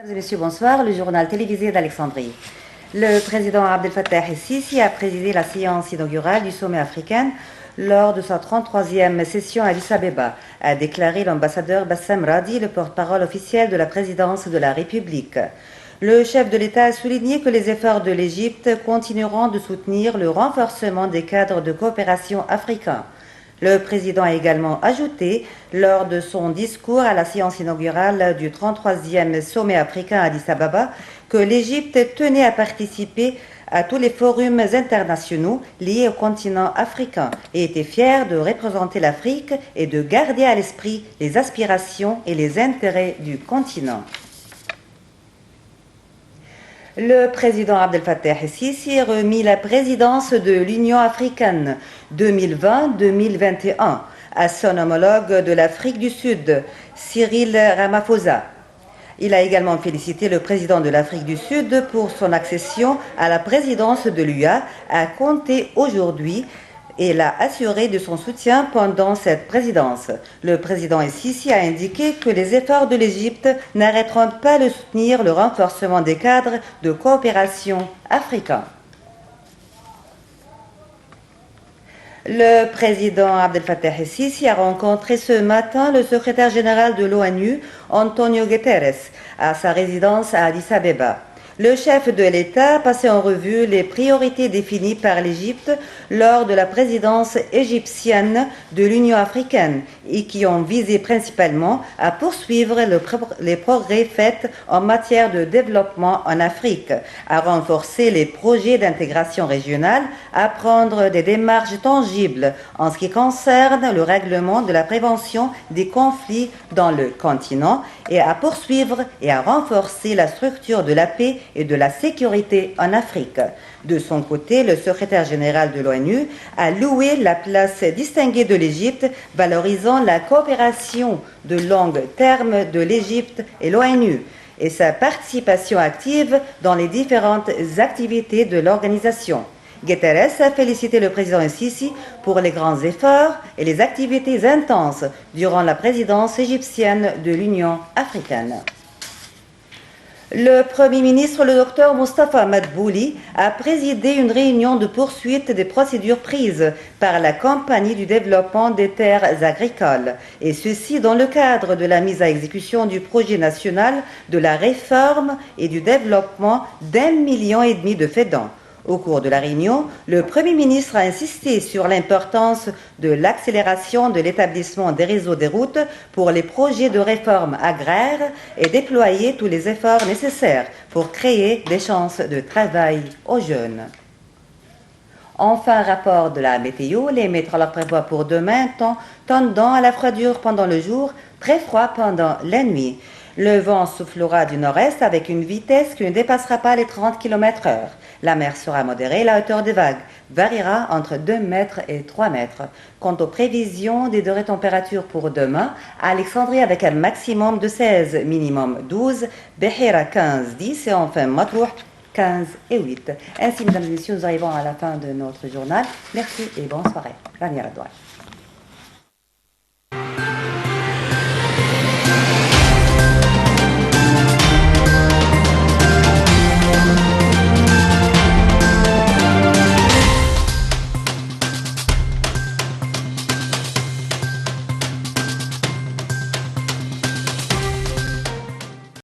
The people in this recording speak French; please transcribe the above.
Mesdames et messieurs, bonsoir. Le journal télévisé d'Alexandrie. Le président Abdel Fattah el-Sisi a présidé la séance inaugurale du sommet africain lors de sa 33e session à Addis Abeba, a déclaré l'ambassadeur Bassem Radi, le porte-parole officiel de la présidence de la République. Le chef de l'État a souligné que les efforts de l'Égypte continueront de soutenir le renforcement des cadres de coopération africains. Le président a également ajouté, lors de son discours à la séance inaugurale du 33e sommet africain à Addis Abeba, que l'Égypte tenait à participer à tous les forums internationaux liés au continent africain et était fière de représenter l'Afrique et de garder à l'esprit les aspirations et les intérêts du continent. Le président Abdel Fattah el-Sisi a remis la présidence de l'Union africaine 2020-2021 à son homologue de l'Afrique du Sud, Cyril Ramaphosa. Il a également félicité le président de l'Afrique du Sud pour son accession à la présidence de l'UA à compter aujourd'hui et l'a assuré de son soutien pendant cette présidence. Le président el-Sisi a indiqué que les efforts de l'Égypte n'arrêteront pas de soutenir le renforcement des cadres de coopération africains. Le président Abdel Fattah el-Sisi a rencontré ce matin le secrétaire général de l'ONU, Antonio Guterres, à sa résidence à Addis Abeba. Le chef de l'État a passé en revue les priorités définies par l'Égypte lors de la présidence égyptienne de l'Union africaine et qui ont visé principalement à poursuivre les progrès faits en matière de développement en Afrique, à renforcer les projets d'intégration régionale, à prendre des démarches tangibles en ce qui concerne le règlement de la prévention des conflits dans le continent et à poursuivre et à renforcer la structure de la paix et de la sécurité en Afrique. De son côté, le secrétaire général de l'ONU a loué la place distinguée de l'Égypte, valorisant la coopération de long terme de l'Égypte et l'ONU et sa participation active dans les différentes activités de l'organisation. Guterres a félicité le président el-Sisi pour les grands efforts et les activités intenses durant la présidence égyptienne de l'Union africaine. Le Premier ministre, le docteur Moustapha Madbouli, a présidé une réunion de poursuite des procédures prises par la Compagnie du développement des terres agricoles, et ceci dans le cadre de la mise à exécution du projet national de la réforme et du développement d'1,5 million de fédans. Au cours de la réunion, le Premier ministre a insisté sur l'importance de l'accélération de l'établissement des réseaux des routes pour les projets de réforme agraire et déployer tous les efforts nécessaires pour créer des chances de travail aux jeunes. Enfin, rapport de la météo, les météorologues prévoient pour demain temps tendant à la froidure pendant le jour, très froid pendant la nuit. Le vent soufflera du nord-est avec une vitesse qui ne dépassera pas les 30 km/h. La mer sera modérée, la hauteur des vagues variera entre 2 mètres et 3 mètres. Quant aux prévisions des degrés température pour demain, Alexandrie avec un maximum de 16, minimum 12, Behira 15, 10 et enfin Matrouh 15 et 8. Ainsi, mesdames et messieurs, nous arrivons à la fin de notre journal. Merci et bonne soirée. Rania Radouane.